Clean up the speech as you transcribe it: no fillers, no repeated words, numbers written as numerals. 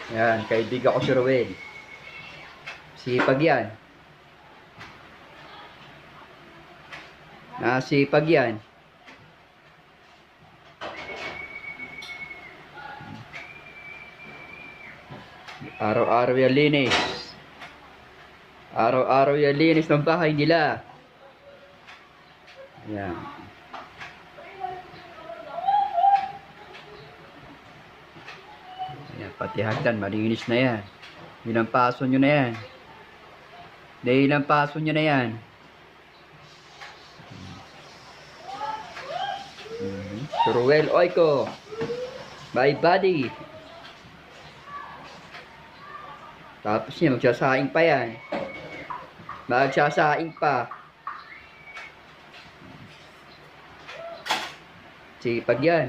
Yan, kaibigan ko si Ruel. Sipag yan. Nasipag yan. Araw-araw yan linis. Araw-araw yan linis ng bahay nila. Yan. Ayan, pati hagdan, malinis na yan. Ilang paso nyo na yan. Ilang paso nyo na yan. Si Ruel Oiko. My buddy. Tapos niya, magsasaing pa yan. Magsasaing pa. Sipag yan.